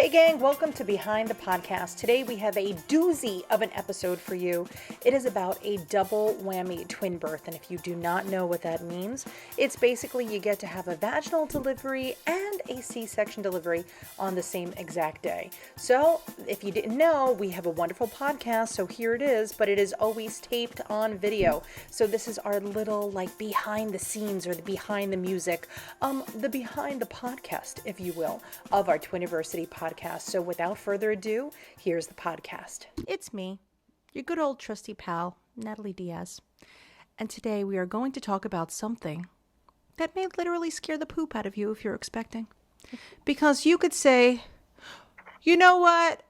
Hey gang, welcome to Behind the Podcast. Today we have a doozy of an episode for you. It is about a double whammy twin birth, and if you do not know what that means, it's basically you get to have a vaginal delivery and a C-section delivery on the same exact day. So if you didn't know, we have a wonderful podcast, so here it is, but it is always taped on video. So this is our little like behind the scenes or the behind the music, the behind the podcast, if you will, of our Twiniversity podcast. So without further ado, here's the podcast. It's me, your good old trusty pal, Natalie Diaz. And today we are going to talk about something that may literally scare the poop out of you if you're expecting. Because you could say, you know what?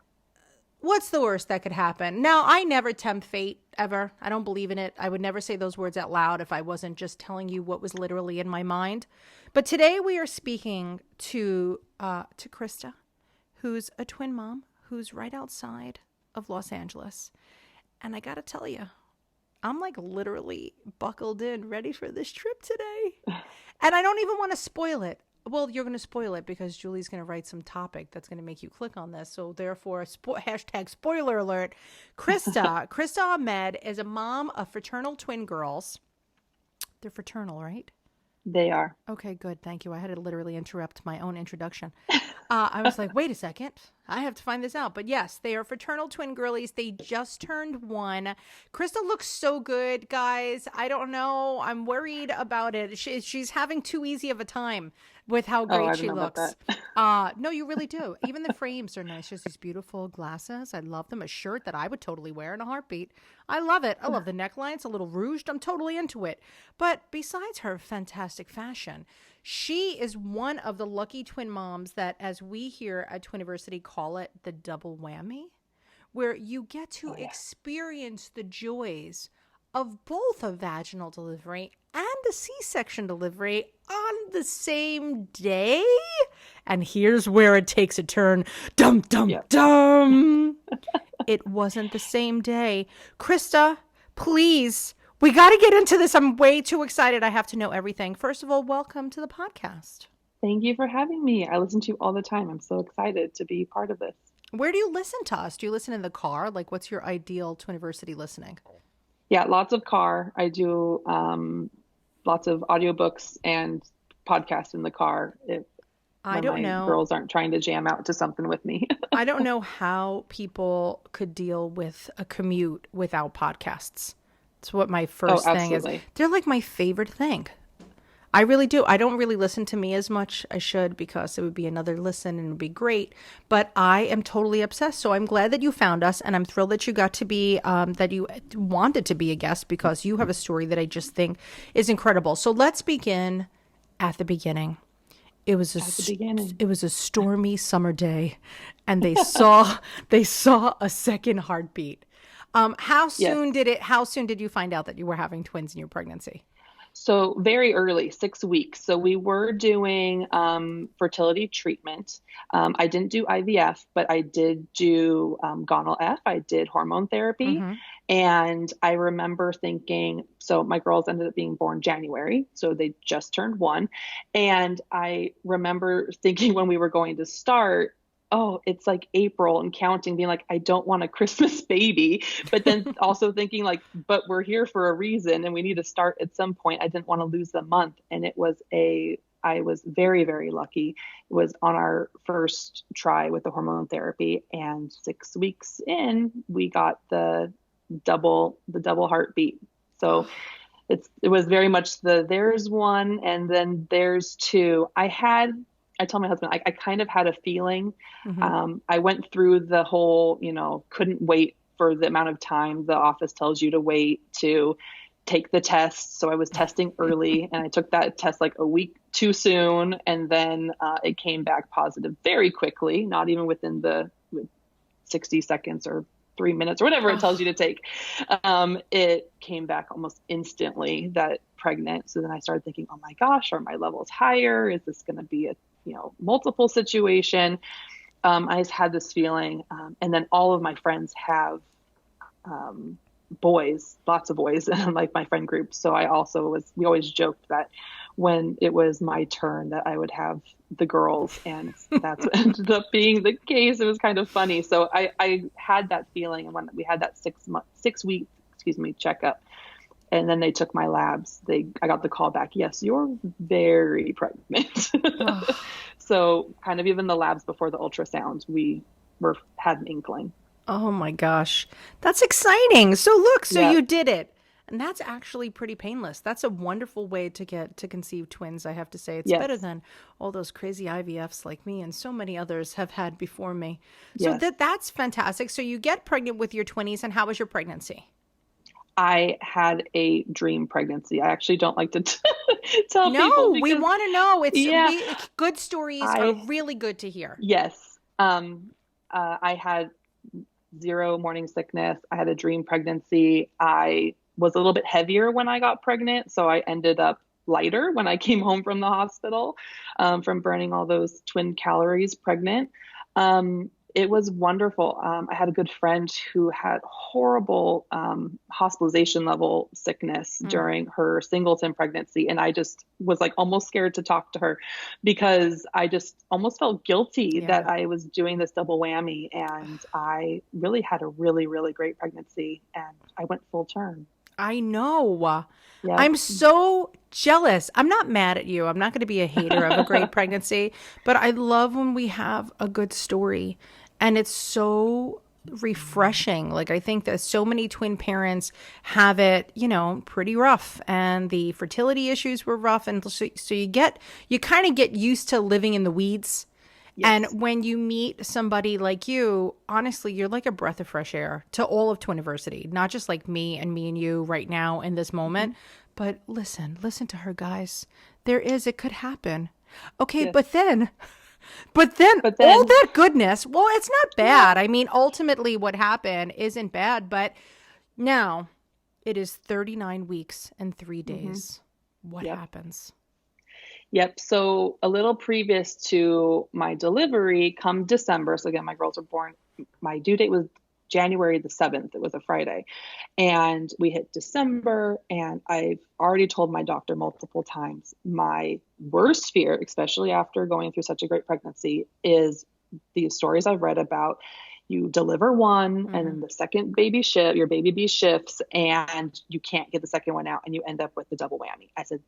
What's the worst that could happen? Now, I never tempt fate, ever. I don't believe in it. I would never say those words out loud if I wasn't just telling you what was literally in my mind. But today we are speaking to Kirsta, who's a twin mom, who's right outside of Los Angeles. And I gotta tell you, I'm like literally buckled in, ready for this trip today. And I don't even want to spoil it. Well, you're going to spoil it because Julie's going to write some topic that's going to make you click on this. So therefore, hashtag spoiler alert. Kirsta Ahmad is a mom of fraternal twin girls. They're fraternal, right? They are. Okay, good. Thank you. I had to literally interrupt my own introduction. I was like, wait a second. I have to find this out. But yes, they are fraternal twin girlies. They just turned 1. Kirsta looks so good, guys. I don't know. I'm worried about it. She's having too easy of a time with how great she looks. No, you really do. Even the frames are nice. She has these beautiful glasses. I love them. A shirt that I would totally wear in a heartbeat. I love it. I love the neckline. It's a little rouged. I'm totally into it. But besides her fantastic fashion, she is one of the lucky twin moms that, as we here at Twiniversity call it, the double whammy, where you get to experience the joys of both a vaginal delivery and a C-section delivery on the same day. And here's where it takes a turn. Dum, dum, dum. It wasn't the same day. Kirsta, please, we got to get into this. I'm way too excited. I have to know everything. First of all, welcome to the podcast. Thank you for having me. I listen to you all the time. I'm so excited to be part of this. Where do you listen to us? Do you listen in the car? Like, what's your ideal Twiniversity listening? Yeah, lots of car. I do lots of audiobooks and podcasts in the car. I don't know. Girls aren't trying to jam out to something with me. I don't know how people could deal with a commute without podcasts. It's what my first thing is. They're like my favorite thing. I really do. I don't really listen to me as much. I should, because it would be another listen and it would be great. But I am totally obsessed. So I'm glad that you found us, and I'm thrilled that you got to be, that you wanted to be a guest, because you have a story that I just think is incredible. So let's begin at the beginning. It was a stormy summer day, and they saw a second heartbeat. How soon did you find out that you were having twins in your pregnancy? So very early, 6 weeks. So we were doing fertility treatment. I didn't do IVF, but I did do Gonal F. I did hormone therapy. Mm-hmm. And I remember thinking, so my girls ended up being born January, so they just turned 1. And I remember thinking when we were going to start, oh, it's like April, and counting, being like, I don't want a Christmas baby. But then also thinking like, but we're here for a reason and we need to start at some point. I didn't want to lose the month. And I was very, very lucky. It was on our first try with the hormone therapy, and 6 weeks in, we got the double heartbeat. So it was very much there's 1 and then there's 2. I told my husband, I kind of had a feeling. Mm-hmm. I went through the whole, couldn't wait for the amount of time the office tells you to wait to take the test. So I was testing early, and I took that test like a week too soon. And then it came back positive very quickly, not even within the 60 seconds or 3 minutes or whatever it tells you to take. It came back almost instantly that pregnant. So then I started thinking, oh my gosh, are my levels higher? Is this going to be a multiple situation? I just had this feeling. And then all of my friends have boys, lots of boys, like my friend group. So we always joked that when it was my turn that I would have the girls, and that's what ended up being the case. It was kind of funny. So I had that feeling, and when we had that 6 week, excuse me, checkup, and then they took my labs, I got the call back. Yes, you're very pregnant. So kind of even the labs before the ultrasound, had an inkling. Oh my gosh. That's exciting. So look, so Yeah. you did it. And that's actually pretty painless. That's a wonderful way to get to conceive twins, I have to say. It's better Yes. than all those crazy IVFs like me and so many others have had before me. So Yes. that's fantastic. So you get pregnant with your 20s, and how was your pregnancy? I had a dream pregnancy. I actually don't like to tell people No, we because, want to know. yeah, Good stories are I, really good to hear. yes. I had zero morning sickness. I had a dream pregnancy. I was a little bit heavier when I got pregnant, so I ended up lighter when I came home from the hospital, from burning all those twin calories pregnant. It was wonderful. I had a good friend who had horrible hospitalization level sickness Mm, during her singleton pregnancy. And I just was like almost scared to talk to her because I just almost felt guilty yeah, that I was doing this double whammy. And I really had a really, really great pregnancy, and I went full term. I know. Yep. I'm so jealous. I'm not mad at you. I'm not going to be a hater of a great pregnancy, but I love when we have a good story, and it's so refreshing. Like, I think that so many twin parents have it, pretty rough, and the fertility issues were rough. And so you kind of get used to living in the weeds. And Yes. when you meet somebody like you, honestly, you're like a breath of fresh air to all of Twiniversity, not just like me and you right now in this Mhm. moment. But listen to her, guys. It could happen. Okay, Yes. but then But all then, that goodness, well, it's not yeah. bad. I mean, ultimately what happened isn't bad, but now it is 39 weeks and 3 Hmm. days. What Yep. happens? Yep. So a little previous to my delivery, come December. So again, my girls were born. My due date was January the 7th. It was a Friday. And we hit December, and I've already told my doctor multiple times my worst fear, especially after going through such a great pregnancy, is these stories I've read about. You deliver one, and Hmm. then the second your baby B shifts, and you can't get the second one out, and you end up with the double whammy. I said,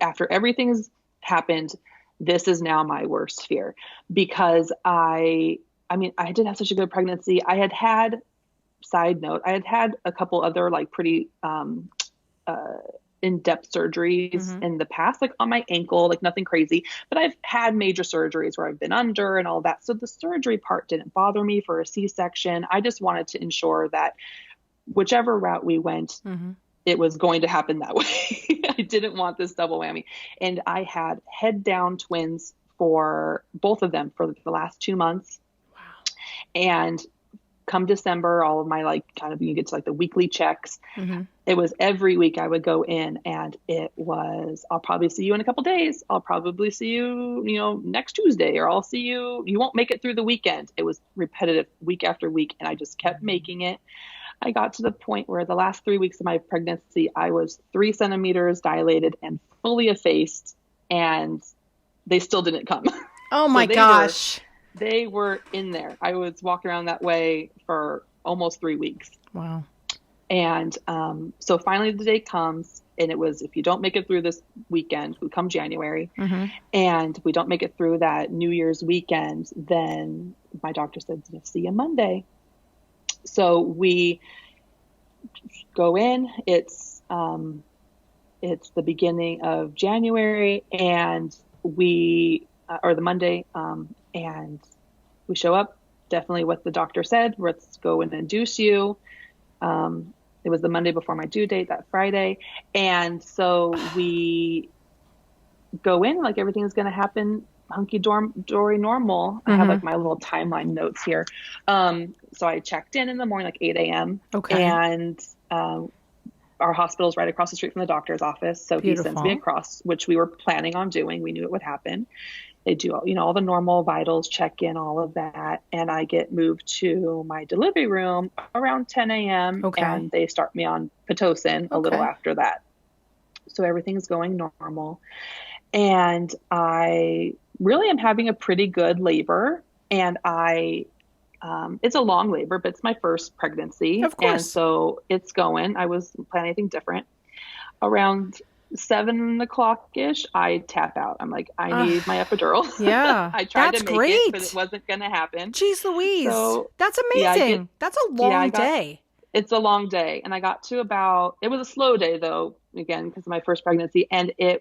after everything's happened, this is now my worst fear because I mean, I did have such a good pregnancy. Side note, I had had a couple other like pretty uh, in-depth surgeries Hmm. in the past, like on my ankle, like nothing crazy, but I've had major surgeries where I've been under and all that. So the surgery part didn't bother me for a C-section. I just wanted to ensure that whichever route we went, Hmm. it was going to happen that way. I didn't want this double whammy. And I had head down twins for both of them for the last 2 months. Wow. And come December, all of my like kind of, you get to like the weekly checks. Hmm. It was every week I would go in, and it was, I'll probably see you in a couple days. I'll probably see you, next Tuesday, or I'll see you. You won't make it through the weekend. It was repetitive week after week. And I just kept making it. I got to the point where the last 3 weeks of my pregnancy, I was 3 centimeters dilated and fully effaced, and they still didn't come. Oh So my gosh. they were in there. I was walking around that way for almost 3 weeks. Wow. And so finally the day comes, and it was, if you don't make it through this weekend, we come January, Hmm. and we don't make it through that New Year's weekend, then my doctor said, see you Monday. So we go in. It's the beginning of January, and or the Monday, and we show up. Definitely what the doctor said. Let's go and induce you. It was the Monday before my due date, that Friday, and so we go in like everything's going to happen hunky dory normal. I have Hmm. like my little timeline notes here. So I checked in the morning, like 8 a.m. Okay. and our hospital's right across the street from the doctor's office. So he sends me Beautiful. across, which we were planning on doing. We knew it would happen. They do all the normal vitals, check in, all of that. And I get moved to my delivery room around 10 a.m. Okay. and they start me on Pitocin a little Okay. after that. So everything's going normal. And I really am having a pretty good labor. And it's a long labor, but it's my first pregnancy. Of And course. so it's going. I was planning anything different. Around 7 o'clock ish, I tap out. I'm like, I Uh, need my epidural. yeah, I tried that's to make it, but it great. wasn't going to happen. Jeez Louise. So That's yeah, amazing. That's a yeah, I long got, day. it's a long day. And I got to it was a slow day though, again, because of my first pregnancy. And I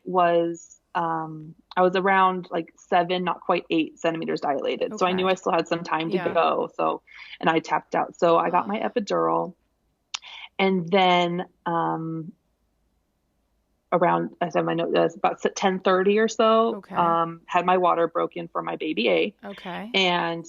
was around like 7, not quite 8 centimeters dilated. So I knew Okay. I still had some time to Yeah. go. So, and I tapped out. So I got Oh, my epidural, and then, around, I said my note, about 10:30 or so, okay. had my water broken for my baby A. Okay. And,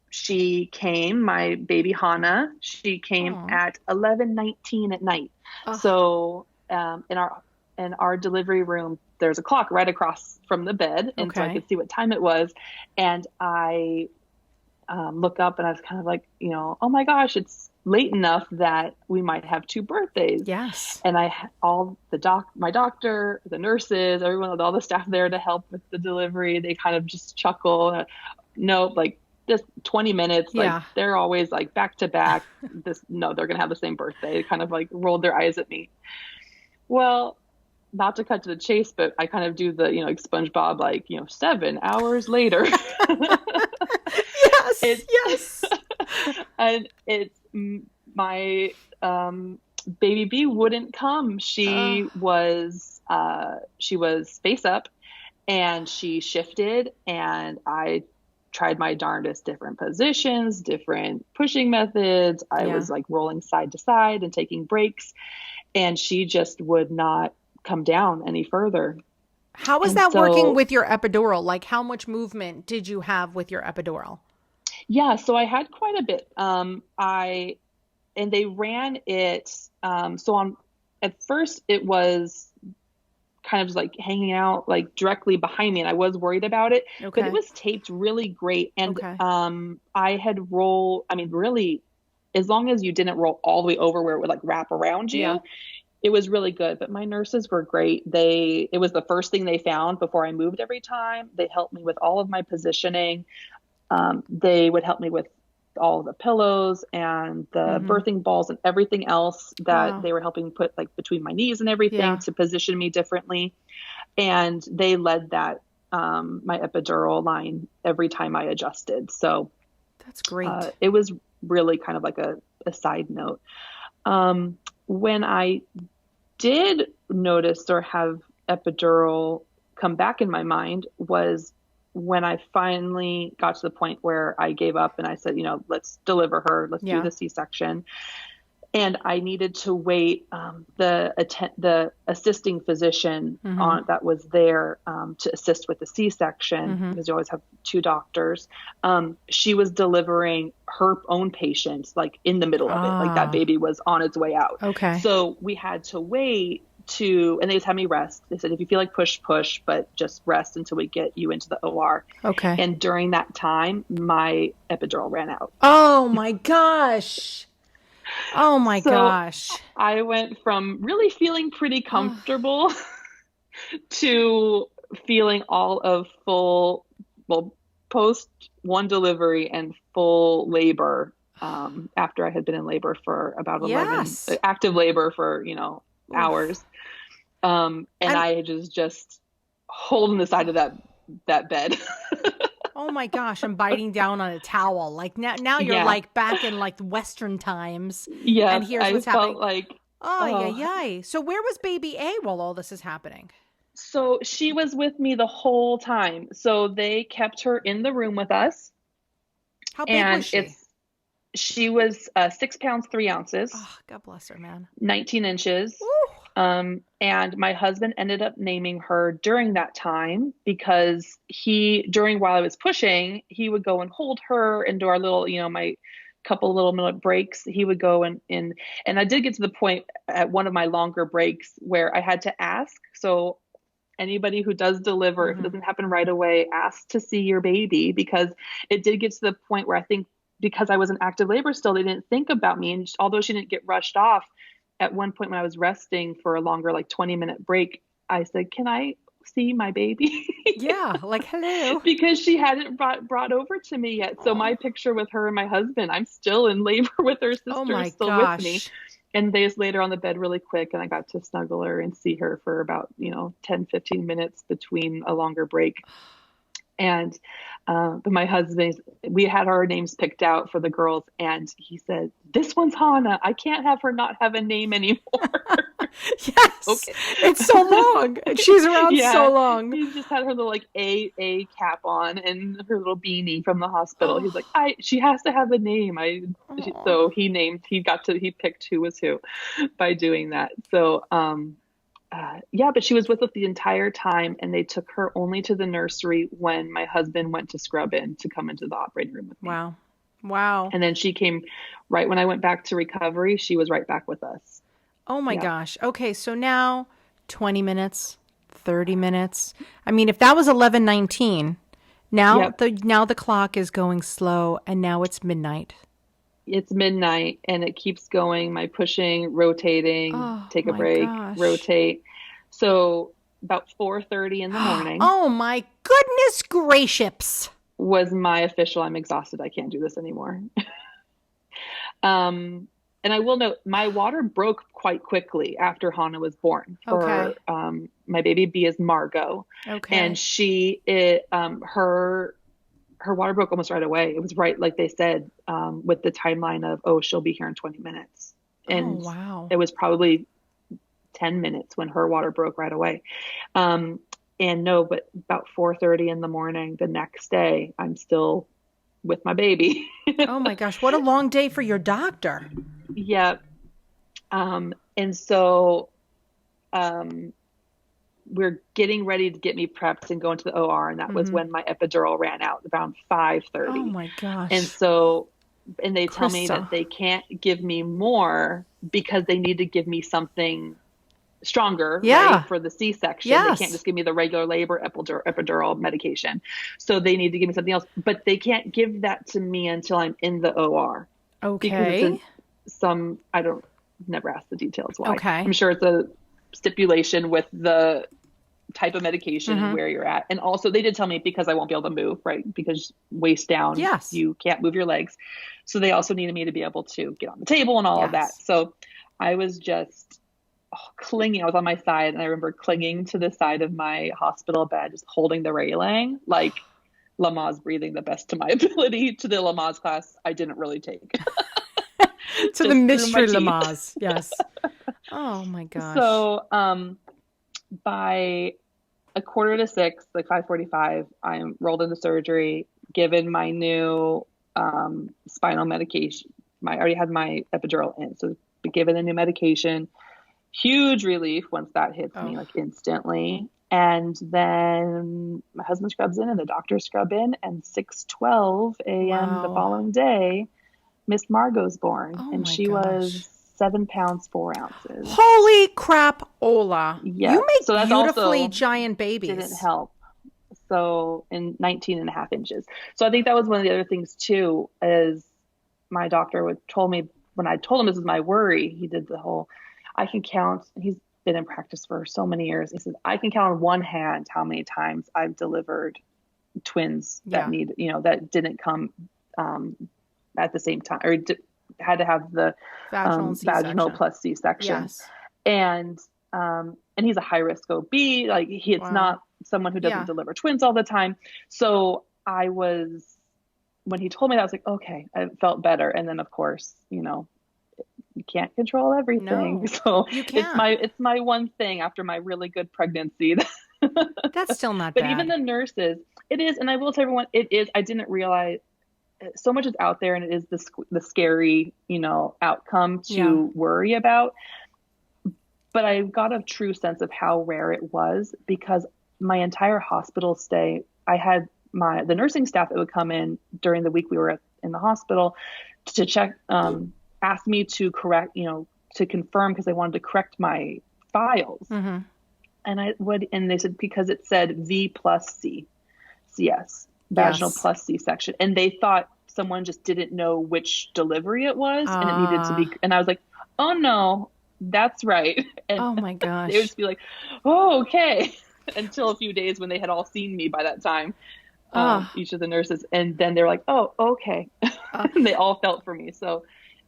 she came, my baby Hannah, she came Oh. at 11:19 at night. Oh, So, in our delivery room, there's a clock right across from the bed. And so I okay. could see what time it was. And I, look up and I was kind of like, oh my gosh, it's late enough that we might have two birthdays. Yes. And all my doctor, the nurses, everyone, all the staff there to help with the delivery, they kind of just chuckle. Nope, like just 20 minutes, like Yeah. they're always like back to back. No, they're gonna have the same birthday. They kind of like rolled their eyes at me. Well, not to cut to the chase, but I kind of do the, like SpongeBob, like, 7 hours later. Yes. It's Yes. and it's my baby B wouldn't come. Uh, She was face up, and she shifted, and I tried my darndest, different positions, different pushing methods. I yeah. was like rolling side to side and taking breaks, and she just would not come down any further. How was And that working so, with your epidural? Like, how much movement did you have with your epidural? yeah, so I had quite a bit. And they ran it. At first it was kind of like hanging out like directly behind me, and I was worried about it, but it Okay. was taped really great. And, Okay. I mean, really, as long as you didn't roll all the way over where it would like wrap around Yeah. you, it was really good. But my nurses were great. It was the first thing they found before I moved every time. They helped me with all of my positioning. They would help me with all the pillows and the Mm-hmm. birthing balls and everything else that Wow. they were helping put like between my knees and everything Yeah. to position me differently. And they led that, my epidural line every time I adjusted. So, That's great. it was really kind of like a side note. When I did notice or have epidural come back in my mind was when I finally got to the point where I gave up and I said, let's deliver her, let's do Yeah. the C-section. And I needed to wait, the assisting physician Mm-hmm. that was there, to assist with the C-section, Mm-hmm. because you always have two doctors. She was delivering her own patients like in the middle of it, like that Ah. baby was on its way out. Okay. So we had to wait and they just had me rest. They said, if you feel like push, but just rest until we get you into the OR. Okay. And during that time, my epidural ran out. Oh my gosh. Oh my So gosh. I went from really feeling pretty Oh, comfortable to feeling all of well, post one delivery and full labor, after I had been in labor for about 11, yes. active labor for, Oof. hours. And And I just holding the side of that bed. oh my gosh, I'm biting down on a towel. Like now you're Yeah. like back in like Western times, and Yes, here's I what's felt happening. like, Oh, yeah, oh, yeah. So where was baby A while all this is happening? so she was with me the whole time. So they kept her in the room with us, How big was and she? she was, 6 pounds 3 ounces, Oh, God bless her, man. 19 inches. Woo. And my husband ended up naming her during that time because while I was pushing, he would go and hold her and do our little, my couple little minute breaks. He would go and I did get to the point at one of my longer breaks where I had to ask. So anybody who does deliver, if it Mm-hmm. doesn't happen right away, ask to see your baby, because it did get to the point where I think because I was in active labor still, they didn't think about me. And although she didn't get rushed off, at one point when I was resting for a longer, like 20-minute break, I said, "Can I see my baby?" Yeah, like, hello. Because she hadn't brought over to me yet. So my picture with her and my husband, I'm still in labor with her Oh sister my still with me. gosh. And they just laid her on the bed really quick, and I got to snuggle her and see her for about, 10, 15 minutes between a longer break. And but my husband, we had our names picked out for the girls, and he said, "This one's Hannah. I can't have her not have a name anymore." Yes. Okay. It's so long. And she's around so Yeah. long. He just had her little like A cap on and her little beanie from the hospital. He's Oh. like, she has to have a name. Oh. So he picked who was who by doing that. So, yeah, but she was with us the entire time, and they took her only to the nursery when my husband went to scrub in to come into the operating room with me. Wow. Wow. And then she came right when I went back to recovery. She was right back with us. Oh my Yeah. gosh. Okay, so now 20 minutes, 30 minutes. I mean, if that was 11:19, now Yep. the clock is going slow and now it's midnight. It's midnight and it keeps going. My pushing, rotating, Oh take a my break, gosh. rotate. So about 4:30 in the morning Oh my goodness gracious. was my official, I'm exhausted. I can't do this anymore. And I will note my water broke quite quickly after Hannah was born. Okay. My baby B is Margot. Okay. And her water broke almost right away. It was right, like they said, with the timeline of, she'll be here in 20 minutes. And wow. it was probably 10 minutes when her water broke right away. But about 4:30 in the morning, the next day, I'm still with my baby. Oh my gosh. What a long day for your doctor. Yeah. And so, we're getting ready to get me prepped and go into the OR. And that was when my epidural ran out around 5:30. Oh my gosh. And so, and they tell me Kirsta. that they can't give me more because they need to give me something stronger, Yeah. right, for the C-section. Yes. They can't just give me the regular labor epidural medication. So they need to give me something else, but they can't give that to me until I'm in the OR. Okay. Because never asked the details why. Okay. I'm sure it's a stipulation with the type of medication and where you're at. And also they did tell me because I won't be able to move, right? Because waist down, Yes. you can't move your legs. So they also needed me to be able to get on the table and all of that. Yes. So I was just clinging. I was on my side, and I remember clinging to the side of my hospital bed, just holding the railing, like Lamaze breathing the best to my ability, to the Lamaze class I didn't really take. To the mystery Lamaze. Yes. Oh my gosh. So by 5:45, like 5:45, I'm rolled into surgery, given my new spinal medication. I already had my epidural in, so given a new medication. Huge relief once that hits me, like instantly. And then my husband scrubs in and the doctor scrub in, and 6:12 a.m. the following day, Miss Margot's born. And she was 7 pounds, 4 ounces. Holy crap, Ola. Yeah. You make so that's beautifully also giant babies. Didn't help. So in 19 and a half inches. So I think that was one of the other things too, is my doctor told me, when I told him this was my worry, he did the whole, I can count, he's been in practice for so many years. He said, I can count on one hand how many times I've delivered twins that that didn't come at the same time, or had to have the vaginal plus C-section. Yes. And he's a high risk OB. Like it's not someone who doesn't deliver twins all the time. So when he told me that, I was like, okay, I felt better. And then of course, you can't control everything. No, so you can't. it's my one thing after my really good pregnancy. That's still not but bad. Even the nurses, it is. And I will tell everyone, it is. I didn't realize so much is out there, and it is the scary, outcome to worry about. But I got a true sense of how rare it was, because my entire hospital stay, I had the nursing staff that would come in during the week we were in the hospital to check, asked me to correct, to confirm, because they wanted to correct my files. Mm-hmm. And they said, because it said V plus C, CS, vaginal plus C-section. And they thought someone just didn't know which delivery it was, and it needed to be, and I was like, oh no, That's right. And Oh my they would gosh. just be like, oh, okay. Until a few days when they had all seen me by that time, Ah, each of the nurses. And then they're like, oh, okay. uh, And they all felt for me. So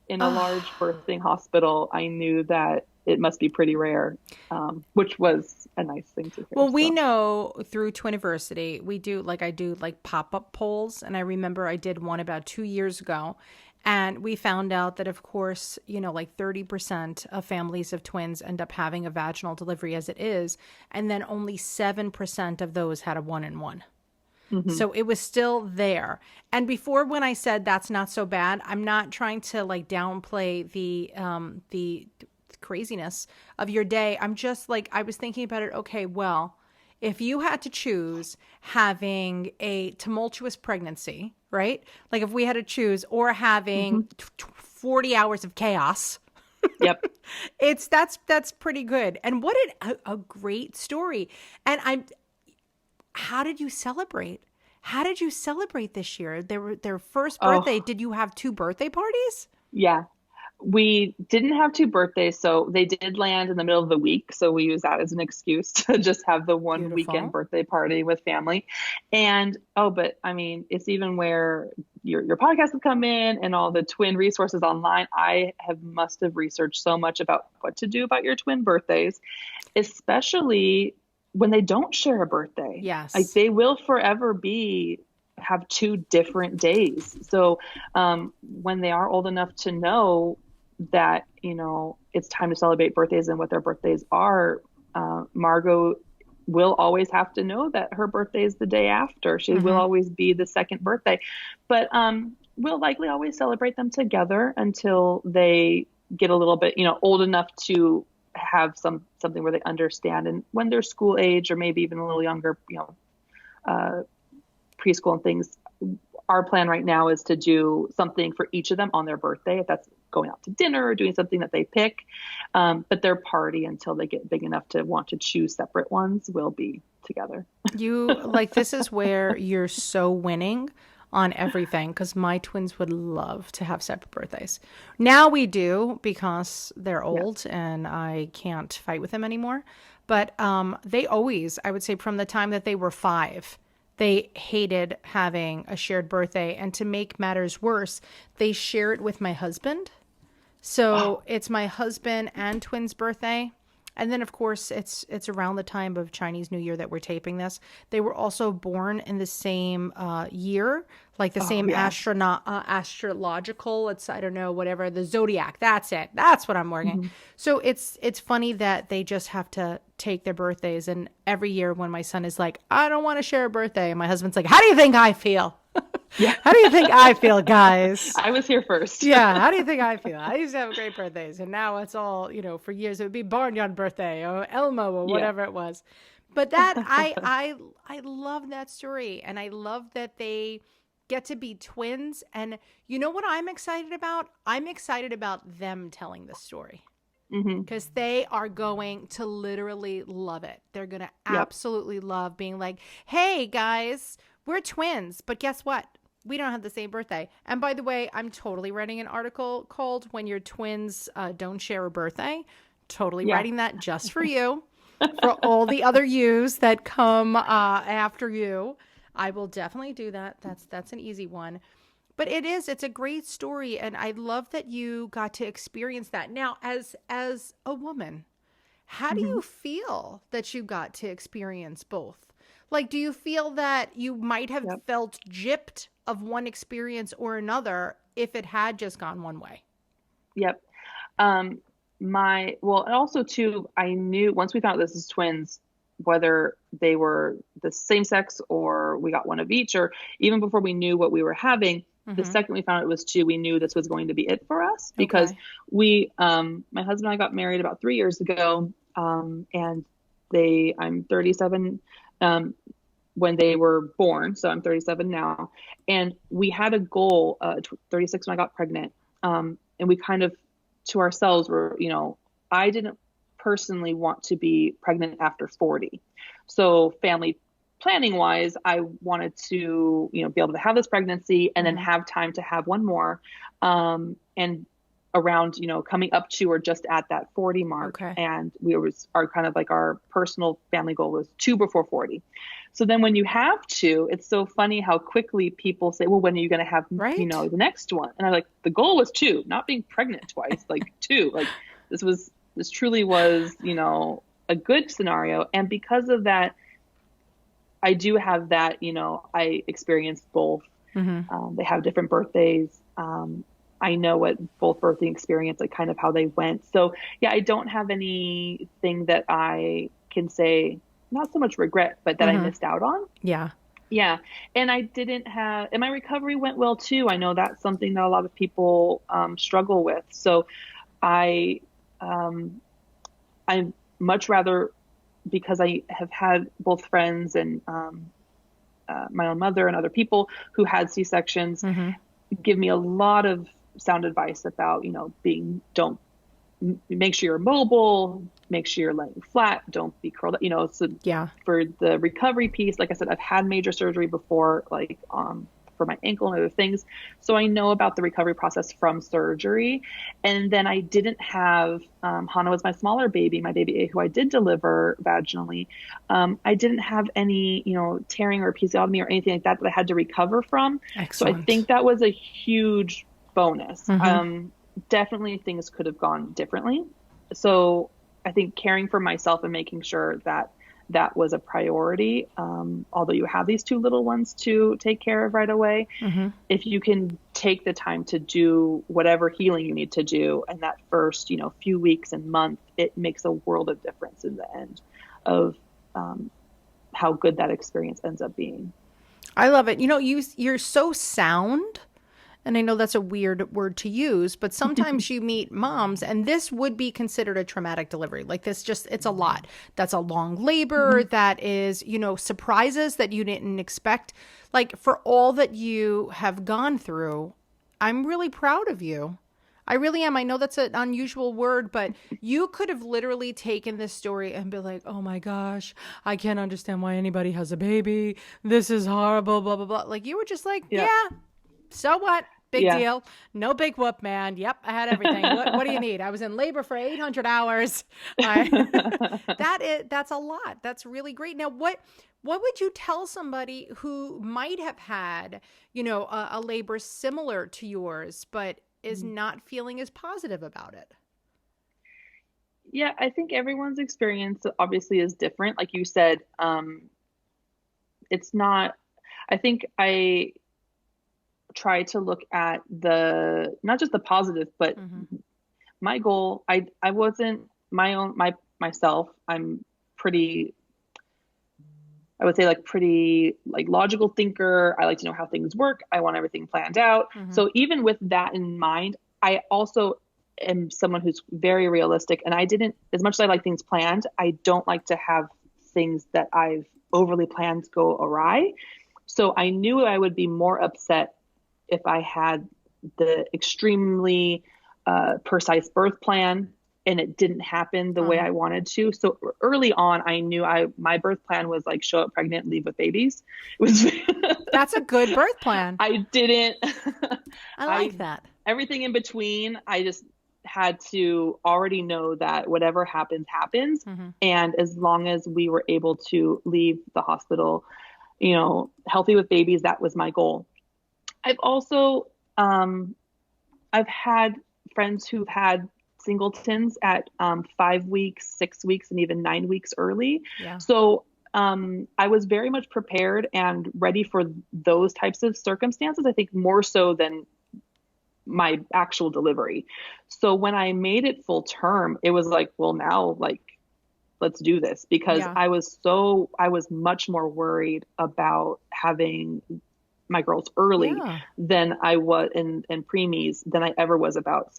in a large ah. birthing hospital, I knew that it must be pretty rare, which was a nice thing to hear. Well, we So, know through Twiniversity, I do like pop-up polls. And I remember I did one about 2 years ago. And we found out that, of course, like 30% of families of twins end up having a vaginal delivery as it is. And then only 7% of those had a one-in-one. hmm So it was still there. And before, when I said that's not so bad, I'm not trying to like downplay the craziness of your day. I'm just like, I was thinking about it. Okay, well, if you had to choose having a tumultuous pregnancy, right? Like if we had to choose, or having hmm 40 hours of chaos, yep. that's pretty good. And what a great story. And I'm how did you celebrate? How did you celebrate this year? Their first birthday. Oh, Did you have two birthday parties? yeah. We didn't have two birthdays, so they did land in the middle of the week. So we use that as an excuse to just have the one weekend Beautiful. birthday party with family. And oh, but I mean, it's even where your podcast have come in and all the twin resources online. I have must have researched so much about what to do about your twin birthdays, especially when they don't share a birthday. Like Yes. they will forever be have two different days. So when they are old enough to know that it's time to celebrate birthdays and what their birthdays are, Margot will always have to know that her birthday is the day after. She will Mm-hmm. always be the second birthday, but we'll likely always celebrate them together until they get a little bit old enough to have something where they understand, and when they're school age or maybe even a little younger, uh, preschool and things, our plan right now is to do something for each of them on their birthday, if that's going out to dinner or doing something that they pick. But their party, until they get big enough to want to choose separate ones, will be together. This is where you're so winning on everything, because my twins would love to have separate birthdays. Now we do, because they're Yeah. old and I can't fight with them anymore. But they always, I would say, from the time that they were 5, they hated having a shared birthday. And to make matters worse, they share it with my husband. So Oh, it's my husband and twins' birthday. And then, of course, it's around the time of Chinese New Year that we're taping this. They were also born in the same year, like the oh same yeah. astrological. It's, I don't know, whatever, the zodiac. That's it. That's what I'm working. hmm So it's funny that they just have to take their birthdays. And every year when my son is like, I don't want to share a birthday, and my husband's like, how do you think I feel? Yeah. How do you think I feel, guys? I was here first. Yeah, how do you think I feel? I used to have great birthdays, and now it's all, for years it would be Barnyard birthday or Elmo or Yeah. whatever it was. But that I love that story, and I love that they get to be twins. And you know what I'm excited about? I'm excited about them telling the story, hmm because they are going to literally love it. They're going to Yep. absolutely love being like, hey guys, we're twins, but guess what? We don't have the same birthday. And by the way, I'm totally writing an article called When Your Twins Don't Share a Birthday. Totally Yeah. writing that just for you. For all the other yous that come after you, I will definitely do that. That's an easy one. But it's a great story, and I love that you got to experience that. Now, as a woman, how do hmm you feel that you got to experience both? Like, do you feel that you might have Yep. felt gypped of one experience or another if it had just gone one way? Yep. Um, and also too, I knew once we found out this is twins, whether they were the same sex or we got one of each, or even before we knew what we were having, the Mm-hmm. second we found out it was two, we knew this was going to be it for us, because Okay. my husband and I got married about 3 years ago, and I'm 37, um, when they were born, so I'm 37 now, and we had a goal, 36 when I got pregnant, and we kind of to ourselves were, I didn't personally want to be pregnant after 40. So family planning wise, I wanted to, be able to have this pregnancy and then Mm-hmm. have time to have one more. And around, coming up to or just at that 40 mark. Okay. And our kind of like our personal family goal was 2 before 40. So then when you have 2, it's so funny how quickly people say, well, when are you going to have, Right. the next one? And I'm like, the goal was 2, not being pregnant twice, like 2, like this truly was, a good scenario. And because of that, I do have that, I experienced both. They have different birthdays. I know what both birthing experience, like kind of how they went. So yeah, I don't have anything that I can say, not so much regret, but that I missed out on. Yeah. Yeah. And and my recovery went well too. I know that's something that a lot of people struggle with. So I much rather, because I have had both friends and my own mother and other people who had C-sections give me a lot of sound advice about, don't make sure you're mobile, make sure you're laying flat, don't be curled up, so Yeah. for the recovery piece, like I said, I've had major surgery before, like for my ankle and other things. So I know about the recovery process from surgery. And then I didn't have, Hannah was my smaller baby, my baby A, who I did deliver vaginally. I didn't have any, tearing or episiotomy or anything like that I had to recover from. Excellent. So I think that was a huge bonus. Definitely things could have gone differently. So I think caring for myself and making sure that that was a priority. Although you have these 2 little ones to take care of right away, if you can take the time to do whatever healing you need to do in that first, few weeks and month, it makes a world of difference in the end of how good that experience ends up being. I love it. You're so sound. And I know that's a weird word to use, but sometimes you meet moms and this would be considered a traumatic delivery. Like it's a lot. That's a long labor. That is, surprises that you didn't expect. Like for all that you have gone through, I'm really proud of you. I really am. I know that's an unusual word, but you could have literally taken this story and be like, oh my gosh, I can't understand why anybody has a baby. This is horrible, blah, blah, blah. Like you were just like, yeah so what? Big deal. No big whoop, man. Yep, I had everything. What do you need? I was in labor for 800 hours. That's a lot. That's really great. Now, what would you tell somebody who might have had, a labor similar to yours, but is not feeling as positive about it? Yeah, I think everyone's experience obviously is different. Like you said, it's not, I think I try to look at not just the positive, but my goal, I wasn't myself. I'm pretty, I would say like pretty like logical thinker. I like to know how things work. I want everything planned out. So even with that in mind, I also am someone who's very realistic, and as much as I like things planned, I don't like to have things that I've overly planned go awry. So I knew I would be more upset if I had the extremely precise birth plan and it didn't happen the way I wanted to. So early on, I knew my birth plan was like show up pregnant, leave with babies. It was That's a good birth plan. I didn't. I like that. Everything in between, I just had to already know that whatever happens. And as long as we were able to leave the hospital, healthy with babies, that was my goal. I've also, I've had friends who've had singletons at 5 weeks, 6 weeks, and even 9 weeks early. Yeah. So I was very much prepared and ready for those types of circumstances, I think more so than my actual delivery. So when I made it full term, it was like, well, now like, let's do this, because I was much more worried about having my girls early than I was in preemies than I ever was about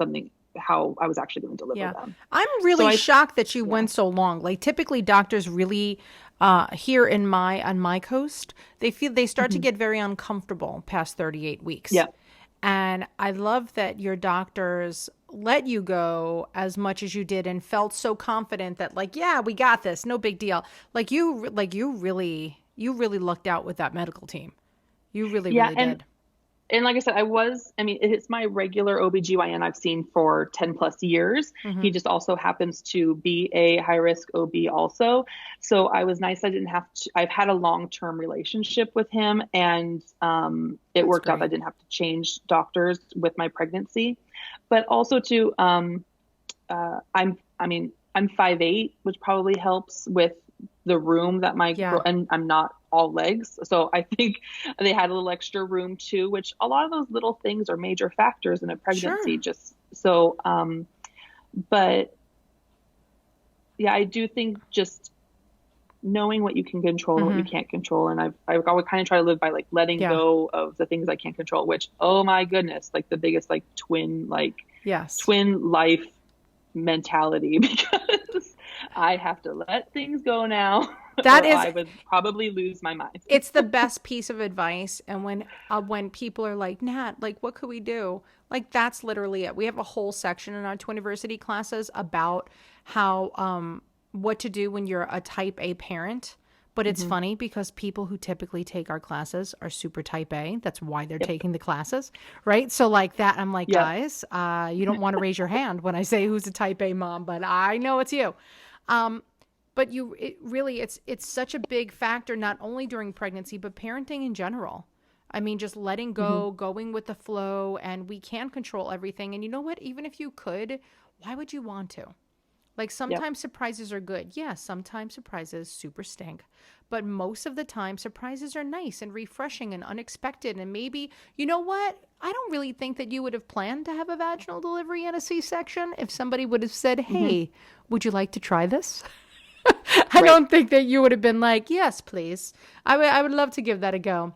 how I was actually going to deliver them. I'm really shocked that you went so long. Like typically doctors really, here on my coast, they start to get very uncomfortable past 38 weeks. Yeah. And I love that your doctors let you go as much as you did and felt so confident that like, yeah, we got this. No big deal. You really lucked out with that medical team. You really did. and like I said, it's my regular OBGYN I've seen for 10 plus years. Mm-hmm. He just also happens to be a high risk OB also. So I was nice. I've had a long-term relationship with him, and it worked out. I didn't have to change doctors with my pregnancy, but also too, I'm 5'8", which probably helps with the room that and I'm not all legs. So I think they had a little extra room too, which a lot of those little things are major factors in a pregnancy. Sure. Just so, but yeah, I do think just knowing what you can control and what you can't control. And I've always kind of try to live by like letting go of the things I can't control, which, oh my goodness, like the biggest, like twin life mentality, because I have to let things go now. I would probably lose my mind. It's the best piece of advice. And when people are like, Nat, like, what could we do? Like, that's literally it. We have a whole section in our Twiniversity classes about how, what to do when you're a type A parent. But it's funny because people who typically take our classes are super type A. That's why they're taking the classes, right? So like that, I'm like, guys, you don't want to raise your hand when I say who's a type A mom, but I know it's you. But it's such a big factor, not only during pregnancy, but parenting in general. I mean, just letting go, going with the flow, and we can control everything. And you know what? Even if you could, why would you want to? Like sometimes surprises are good. Yes, sometimes surprises super stink. But most of the time, surprises are nice and refreshing and unexpected. And maybe, you know what? I don't really think that you would have planned to have a vaginal delivery and a C-section if somebody would have said, hey, would you like to try this? I don't think that you would have been like, yes, please. I would love to give that a go.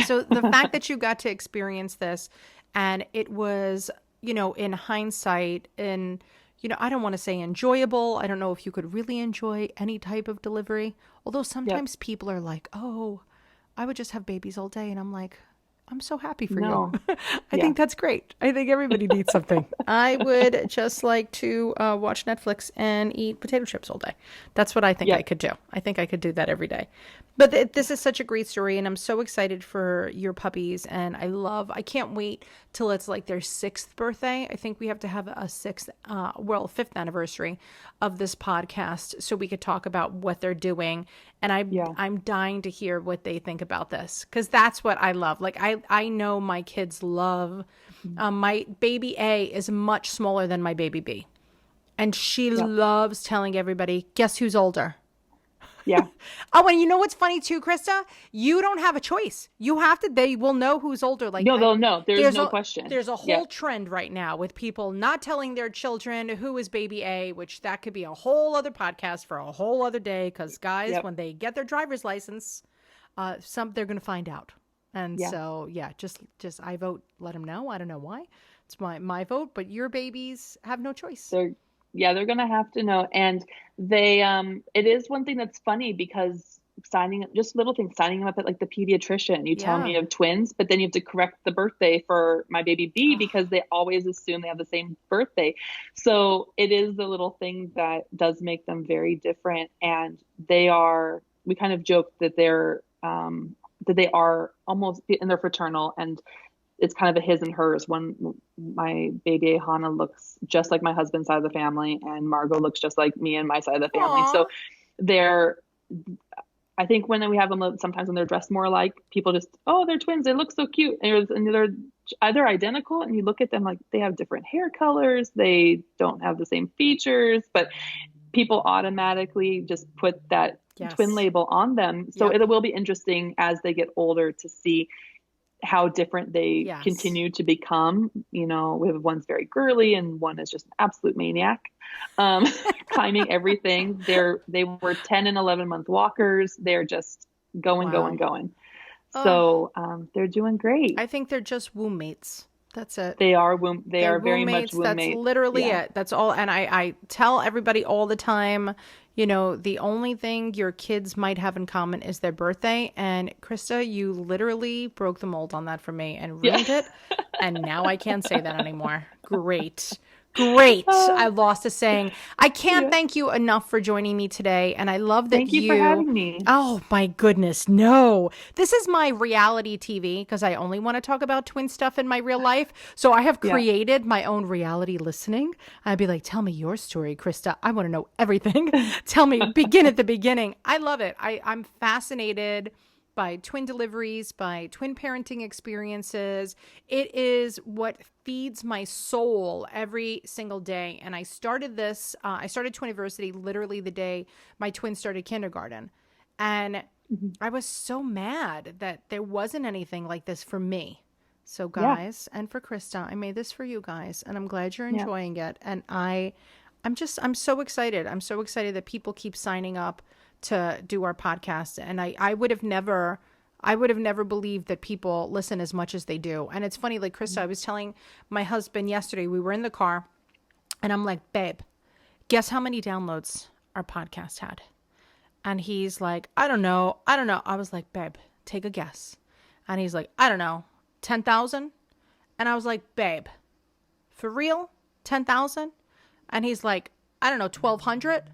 So the fact that you got to experience this, and it was, in hindsight, I don't want to say enjoyable. I don't know if you could really enjoy any type of delivery. Although sometimes people are like, oh, I would just have babies all day. And I'm like, I'm so happy for you. I think that's great. I think everybody needs something. I would just like to watch Netflix and eat potato chips all day. That's what I think I could do. I think I could do that every day. But this is such a great story, and I'm so excited for your puppies. And I can't wait till it's like their 6th birthday. I think we have to have a 5th anniversary of this podcast so we could talk about what they're doing. And I'm dying to hear what they think about this, because that's what I love. Like I know my kids love, my baby A is much smaller than my baby B. And she loves telling everybody, guess who's older? Yeah. Oh, and you know what's funny too, Kirsta? You don't have a choice. They will know who's older. Like, no, they'll know. There's no question. There's a whole trend right now with people not telling their children who is baby A, which that could be a whole other podcast for a whole other day. Because guys, when they get their driver's license, they're going to find out. And so, just I vote, let them know. I don't know why. It's my vote, but your babies have no choice. They're going to have to know. And it is one thing that's funny, because signing them up at like the pediatrician, you tell me you have twins, but then you have to correct the birthday for my baby B because they always assume they have the same birthday. So it is the little thing that does make them very different. And we kind of joke that they are almost, and they're fraternal, and it's kind of a his and hers. When my baby Hannah looks just like my husband's side of the family, and Margot looks just like me and my side of the family. Aww. So I think when we have them, sometimes when they're dressed more alike, people just, oh, they're twins. They look so cute. And they're either identical, and you look at them like they have different hair colors. They don't have the same features, but people automatically just put that twin label on them. So it will be interesting as they get older to see how different they continue to become. We have one's very girly and one is just an absolute maniac, climbing everything. They were 10 and 11-month walkers. They're just going. So they're doing great. I think they're just womb mates. That's it. They are very much womb mates. That's literally it. That's all. And I tell everybody all the time, the only thing your kids might have in common is their birthday. And Kirsta, you literally broke the mold on that for me and ruined it. And now I can't say that anymore. Great. Great. I lost a saying. I can't Yeah. thank you enough for joining me today. And I love that Thank you for having me. Oh my goodness. No, this is my reality TV because I only want to talk about twin stuff in my real life. So I have Yeah. created my own reality listening. I'd be like, tell me your story, Kirsta. I want to know everything. Tell me, begin at the beginning. I love it. I'm fascinated by twin deliveries, by twin parenting experiences. It is what feeds my soul every single day. And I started Twiniversity literally the day my twins started kindergarten. And I was so mad that there wasn't anything like this for me. So Yeah. guys, and for Kirsta, I made this for you guys, and I'm glad you're Yeah. enjoying it. And I'm so excited. I'm so excited that people keep signing up to do our podcast. And I would have never believed that people listen as much as they do. And it's funny, like Kirsta, I was telling my husband yesterday, we were in the car and I'm like, babe, guess how many downloads our podcast had? And he's like, I don't know. I was like, babe, take a guess. And he's like, I don't know, 10,000. And I was like, babe, for real? 10,000? And he's like, I don't know, 1,200.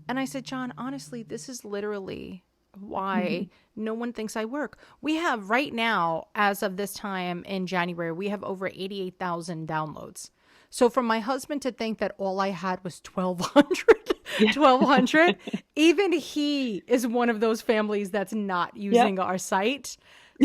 And I said, John, honestly, this is literally why no one thinks I work. We have right now, as of this time in January, we have over 88,000 downloads. So for my husband to think that all I had was 1,200, even he is one of those families that's not using our site.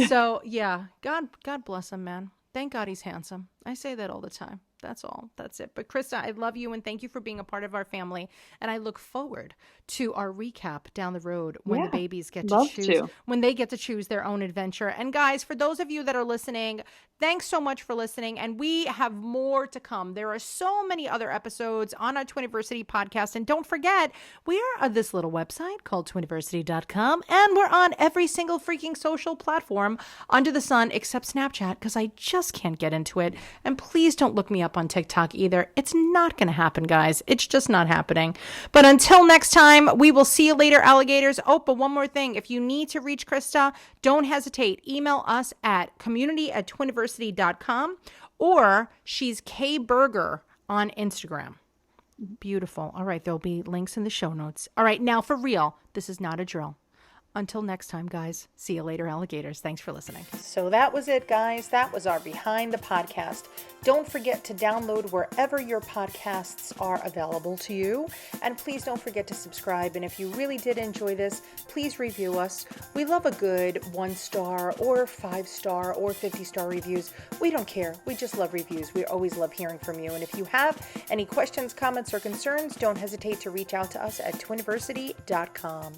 So yeah, God bless him, man. Thank God he's handsome. I say that all the time. That's all. That's it. But Kirsta, I love you and thank you for being a part of our family. And I look forward to our recap down the road when the babies get to choose, when they get to choose their own adventure. And guys, for those of you that are listening, thanks so much for listening. And we have more to come. There are so many other episodes on our Twiniversity podcast. And don't forget, we are on this little website called Twiniversity.com. And we're on every single freaking social platform under the sun except Snapchat because I just can't get into it. And please don't look me up on TikTok either. It's not going to happen, guys. It's just not happening. But until next time, we will see you later, alligators. Oh, but one more thing. If you need to reach Kirsta, don't hesitate. Email us at community@twiniversity.com or she's K Berger on Instagram. Beautiful. All right. There'll be links in the show notes. All right. Now for real, this is not a drill. Until next time, guys. See you later, alligators. Thanks for listening. So that was it, guys. That was our Behind the Podcast. Don't forget to download wherever your podcasts are available to you. And please don't forget to subscribe. And if you really did enjoy this, please review us. We love a good 1-star or 5-star or 50-star reviews. We don't care. We just love reviews. We always love hearing from you. And if you have any questions, comments, or concerns, don't hesitate to reach out to us at twiniversity.com.